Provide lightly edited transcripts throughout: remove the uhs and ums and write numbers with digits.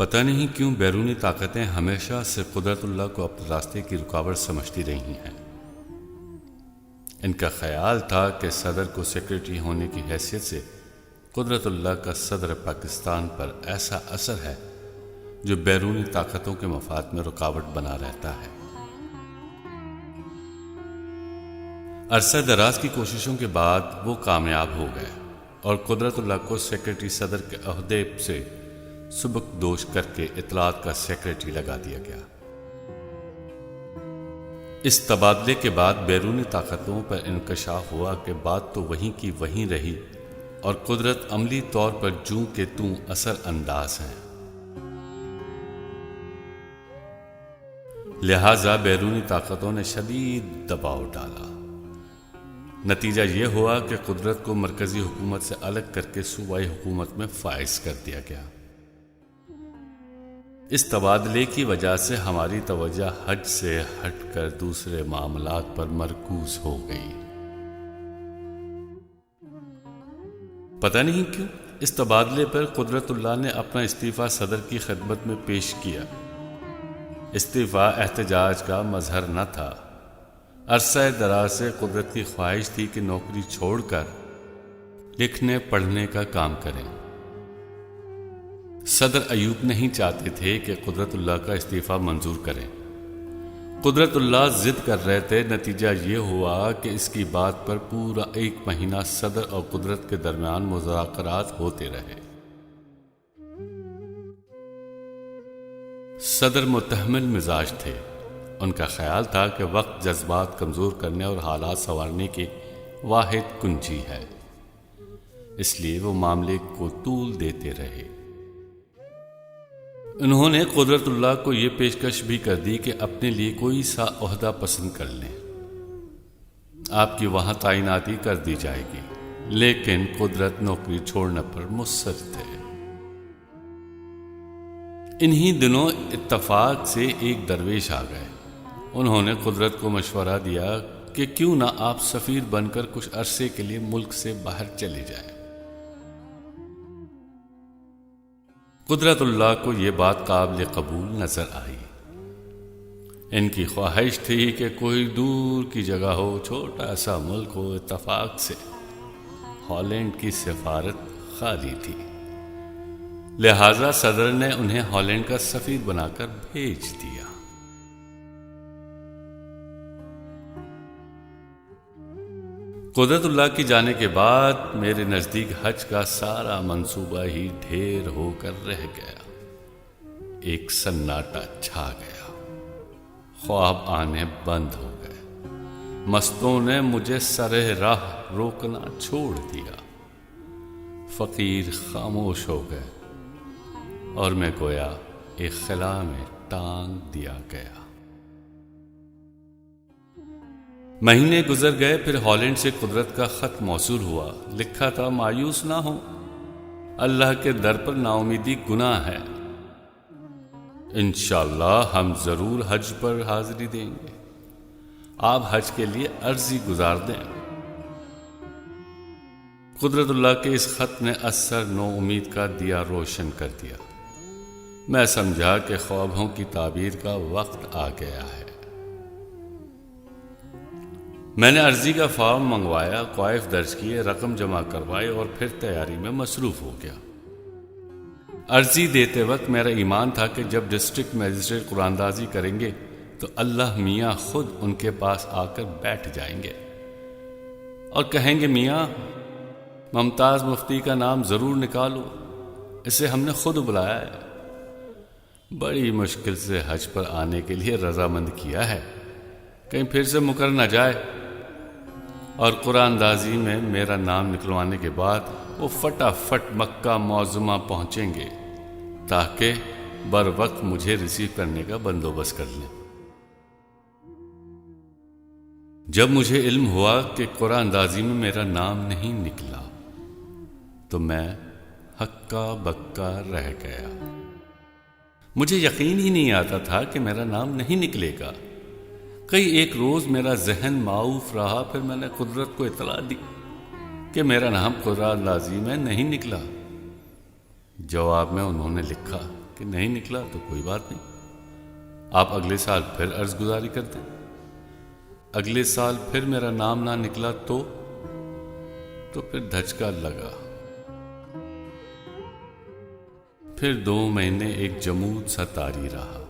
پتہ نہیں کیوں بیرونی طاقتیں ہمیشہ سے قدرت اللہ کو اپنے راستے کی رکاوٹ سمجھتی رہی ہیں۔ ان کا خیال تھا کہ صدر کو سیکریٹری ہونے کی حیثیت سے قدرت اللہ کا صدر پاکستان پر ایسا اثر ہے جو بیرونی طاقتوں کے مفاد میں رکاوٹ بنا رہتا ہے۔ عرصہ دراز کی کوششوں کے بعد وہ کامیاب ہو گئے اور قدرت اللہ کو سیکریٹری صدر کے عہدے سے سبکدوش کر کے اطلاعات کا سیکریٹری لگا دیا گیا۔ اس تبادلے کے بعد بیرونی طاقتوں پر انکشاف ہوا کہ بات تو وہیں کی وہیں رہی اور قدرت عملی طور پر جوں کہ توں اثر انداز ہیں۔ لہٰذا بیرونی طاقتوں نے شدید دباؤ ڈالا۔ نتیجہ یہ ہوا کہ قدرت کو مرکزی حکومت سے الگ کر کے صوبائی حکومت میں فائز کر دیا گیا۔ اس تبادلے کی وجہ سے ہماری توجہ حج سے ہٹ کر دوسرے معاملات پر مرکوز ہو گئی۔ پتہ نہیں کیوں اس تبادلے پر قدرت اللہ نے اپنا استعفیٰ صدر کی خدمت میں پیش کیا۔ استعفیٰ احتجاج کا مظہر نہ تھا۔ عرصہ دراز سے قدرت کی خواہش تھی کہ نوکری چھوڑ کر لکھنے پڑھنے کا کام کریں۔ صدر ایوب نہیں چاہتے تھے کہ قدرت اللہ کا استعفیٰ منظور کریں۔ قدرت اللہ ضد کر رہے تھے۔ نتیجہ یہ ہوا کہ اس کی بات پر پورا 1 مہینہ صدر اور قدرت کے درمیان مذاکرات ہوتے رہے۔ صدر متحمل مزاج تھے۔ ان کا خیال تھا کہ وقت جذبات کمزور کرنے اور حالات سنوارنے کی واحد کنجی ہے، اس لیے وہ معاملے کو طول دیتے رہے۔ انہوں نے قدرت اللہ کو یہ پیشکش بھی کر دی کہ اپنے لیے کوئی سا عہدہ پسند کر لیں، آپ کی وہاں تعیناتی کر دی جائے گی، لیکن قدرت نوکری چھوڑنے پر مصر تھے۔ انہی دنوں اتفاق سے ایک درویش آ گئے۔ انہوں نے قدرت کو مشورہ دیا کہ کیوں نہ آپ سفیر بن کر کچھ عرصے کے لیے ملک سے باہر چلے جائیں۔ قدرت اللہ کو یہ بات قابل قبول نظر آئی۔ ان کی خواہش تھی کہ کوئی دور کی جگہ ہو، چھوٹا سا ملک ہو۔ اتفاق سے ہالینڈ کی سفارت خالی تھی، لہذا صدر نے انہیں ہالینڈ کا سفیر بنا کر بھیج دیا۔ قدرت اللہ کی جانے کے بعد میرے نزدیک حج کا سارا منصوبہ ہی ڈھیر ہو کر رہ گیا۔ ایک سناٹا چھا گیا، خواب آنے بند ہو گئے، مستوں نے مجھے سرِ راہ روکنا چھوڑ دیا، فقیر خاموش ہو گئے اور میں گویا ایک خلا میں ٹانگ دیا گیا۔ مہینے گزر گئے، پھر ہالینڈ سے قدرت کا خط موصول ہوا۔ لکھا تھا، مایوس نہ ہو، اللہ کے در پر نا امیدی گناہ ہے، انشاءاللہ ہم ضرور حج پر حاضری دیں گے، آپ حج کے لیے عرضی گزار دیں۔ قدرت اللہ کے اس خط نے اثر نو امید کا دیا روشن کر دیا۔ میں سمجھا کہ خوابوں کی تعبیر کا وقت آ گیا ہے۔ میں نے عرضی کا فارم منگوایا، قوائف درج کیے، رقم جمع کروائی اور پھر تیاری میں مصروف ہو گیا۔ عرضی دیتے وقت میرا ایمان تھا کہ جب ڈسٹرکٹ مجسٹریٹ قرآندازی کریں گے تو اللہ میاں خود ان کے پاس آ کر بیٹھ جائیں گے اور کہیں گے، میاں ممتاز مفتی کا نام ضرور نکالو، اسے ہم نے خود بلایا ہے، بڑی مشکل سے حج پر آنے کے لیے رضامند کیا ہے، کہیں پھر سے مکر نہ جائے۔ اور قرآن اندازی میں میرا نام نکلوانے کے بعد وہ فٹافٹ مکہ معظمہ پہنچیں گے تاکہ بر وقت مجھے ریسیو کرنے کا بندوبست کر لیں۔ جب مجھے علم ہوا کہ قرآن اندازی میں میرا نام نہیں نکلا تو میں ہکا بکا رہ گیا۔ مجھے یقین ہی نہیں آتا تھا کہ میرا نام نہیں نکلے گا۔ کئی ایک روز میرا ذہن معاوف رہا، پھر میں نے قدرت کو اطلاع دی کہ میرا نام قرآن اندازی میں نہیں نکلا۔ جواب میں انہوں نے لکھا، کہ نہیں نکلا تو کوئی بات نہیں، آپ اگلے سال پھر عرض گزاری کر دیں۔ اگلے سال پھر میرا نام نہ نکلا تو پھر دھچکا لگا۔ پھر 2 مہینے ایک جمود سا طاری رہا،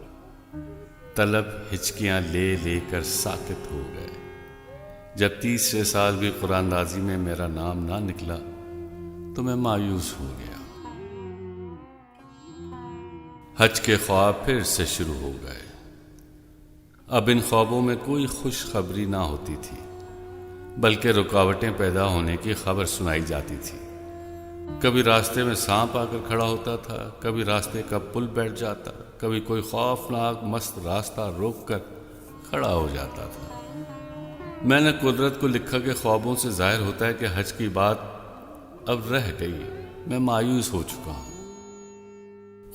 طلب ہچکیاں لے لے کر ساکت ہو گئے۔ جب تیسرے سال بھی قرآن اندازی میں میرا نام نہ نکلا تو میں مایوس ہو گیا۔ حج کے خواب پھر سے شروع ہو گئے۔ اب ان خوابوں میں کوئی خوشخبری نہ ہوتی تھی، بلکہ رکاوٹیں پیدا ہونے کی خبر سنائی جاتی تھی۔ کبھی راستے میں سانپ آ کر کھڑا ہوتا تھا، کبھی راستے کا پل بیٹھ جاتا، کبھی کوئی خوفناک مست راستہ روک کر کھڑا ہو جاتا تھا۔ میں نے قدرت کو لکھا کہ خوابوں سے ظاہر ہوتا ہے کہ حج کی بات اب رہ گئی، میں مایوس ہو چکا ہوں۔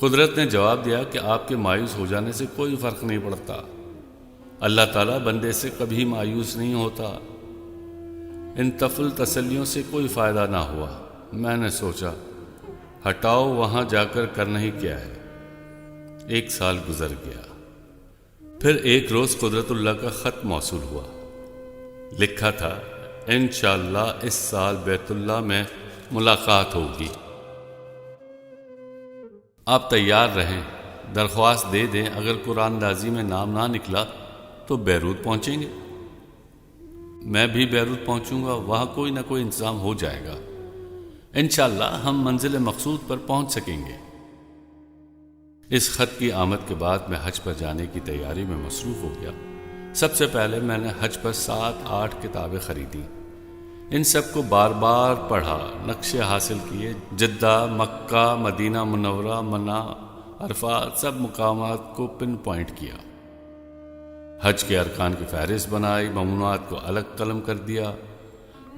قدرت نے جواب دیا کہ آپ کے مایوس ہو جانے سے کوئی فرق نہیں پڑتا، اللہ تعالیٰ بندے سے کبھی مایوس نہیں ہوتا۔ ان طفل تسلیوں سے کوئی فائدہ نہ ہوا۔ میں نے سوچا ہٹاؤ، وہاں جا کر کرنا ہی کیا ہے۔ 1 سال گزر گیا۔ پھر ایک روز قدرت اللہ کا خط موصول ہوا، لکھا تھا انشاءاللہ اس سال بیت اللہ میں ملاقات ہوگی، آپ تیار رہیں، درخواست دے دیں، اگر قرآن اندازی میں نام نہ نکلا تو بیروت پہنچیں گے۔ میں بھی بیروت پہنچوں گا، وہاں کوئی نہ کوئی انتظام ہو جائے گا، انشاءاللہ ہم منزل مقصود پر پہنچ سکیں گے۔ اس خط کی آمد کے بعد میں حج پر جانے کی تیاری میں مصروف ہو گیا۔ سب سے پہلے میں نے حج پر 7-8 کتابیں خریدی، ان سب کو بار بار پڑھا، نقشے حاصل کیے، جدہ، مکہ، مدینہ منورہ، منی، عرفات، سب مقامات کو پن پوائنٹ کیا۔ حج کے ارکان کی فہرست بنائی، ممنوعات کو الگ قلم کر دیا،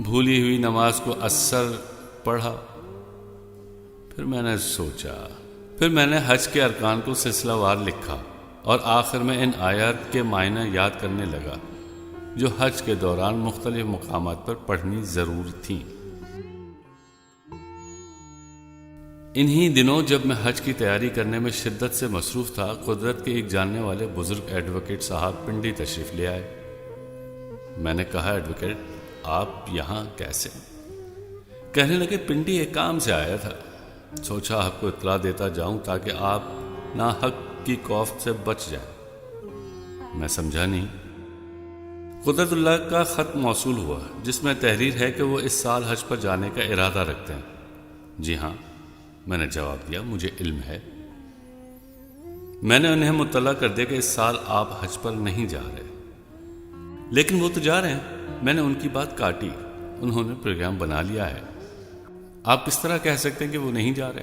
بھولی ہوئی نماز کو اثر پڑھا۔ پھر میں نے حج کے ارکان کو سلسلہ وار لکھا اور آخر میں ان آیات کے معنی یاد کرنے لگا جو حج کے دوران مختلف مقامات پر پڑھنی ضرور تھیں۔ انہی دنوں جب میں حج کی تیاری کرنے میں شدت سے مصروف تھا، قدرت کے ایک جاننے والے بزرگ ایڈوکیٹ صاحب پنڈی تشریف لے آئے۔ میں نے کہا ایڈوکیٹ آپ یہاں کیسے؟ کہنے لگے پنڈی ایک کام سے آیا تھا، سوچا آپ کو اطلاع دیتا جاؤں تاکہ آپ ناحق کی کوفت سے بچ جائیں۔ میں سمجھا نہیں۔ قدرت اللہ کا خط موصول ہوا جس میں تحریر ہے کہ وہ اس سال حج پر جانے کا ارادہ رکھتے ہیں۔ جی ہاں، میں نے جواب دیا، مجھے علم ہے۔ میں نے انہیں مطلع کر دیا کہ اس سال آپ حج پر نہیں جا رہے، لیکن وہ تو جا رہے ہیں۔ میں نے ان کی بات کاٹی، انہوں نے پروگرام بنا لیا ہے، آپ کس طرح کہہ سکتے ہیں کہ وہ نہیں جا رہے؟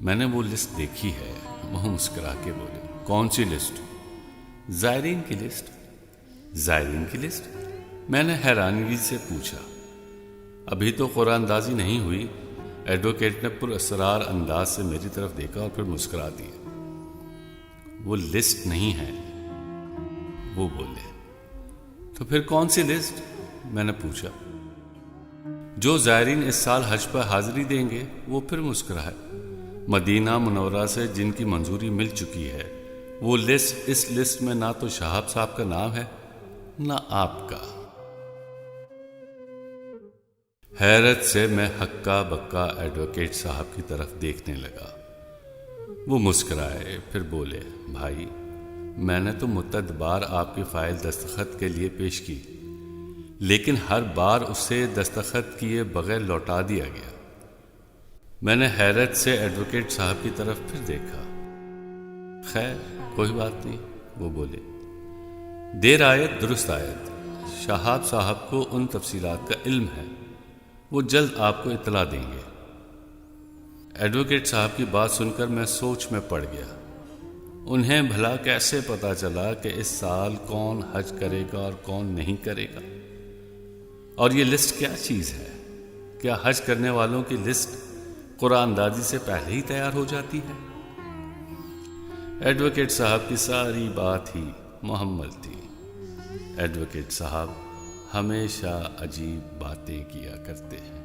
میں نے وہ لسٹ دیکھی ہے، وہ مسکرا کے بولے کون سی لسٹ؟ زائرین کی لسٹ۔ زائرین کی لسٹ؟ میں نے حیرانگی سے پوچھا۔ ابھی تو قرآن اندازی نہیں ہوئی۔ ایڈوکیٹ نے پر اسرار انداز سے میری طرف دیکھا اور پھر مسکرا دیا۔ وہ لسٹ نہیں ہے، وہ بولے۔ تو پھر کون سی لسٹ؟ میں نے پوچھا۔ جو زائرین اس سال حج پر حاضری دیں گے، وہ پھر مسکرائے۔ مدینہ منورہ سے جن کی منظوری مل چکی ہے، وہ لسٹ، اس لسٹ میں نہ تو شہاب صاحب کا نام ہے نہ آپ کا۔ حیرت سے میں ہکا بکا ایڈوکیٹ صاحب کی طرف دیکھنے لگا۔ وہ مسکرائے، پھر بولے بھائی میں نے تو متعدد بار آپ کی فائل دستخط کے لیے پیش کی، لیکن ہر بار اسے دستخط کیے بغیر لوٹا دیا گیا۔ میں نے حیرت سے ایڈوکیٹ صاحب کی طرف پھر دیکھا۔ خیر کوئی بات نہیں، وہ بولے۔ دیر آیت درست آیت، شہاب صاحب کو ان تفصیلات کا علم ہے، وہ جلد آپ کو اطلاع دیں گے۔ ایڈوکیٹ صاحب کی بات سن کر میں سوچ میں پڑ گیا۔ انہیں بھلا کیسے پتا چلا کہ اس سال کون حج کرے گا اور کون نہیں کرے گا؟ اور یہ لسٹ کیا چیز ہے؟ کیا حج کرنے والوں کی لسٹ قرآن اندازی سے پہلے ہی تیار ہو جاتی ہے؟ ایڈوکیٹ صاحب کی ساری بات ہی محمل تھی۔ ایڈوکیٹ صاحب ہمیشہ عجیب باتیں کیا کرتے ہیں۔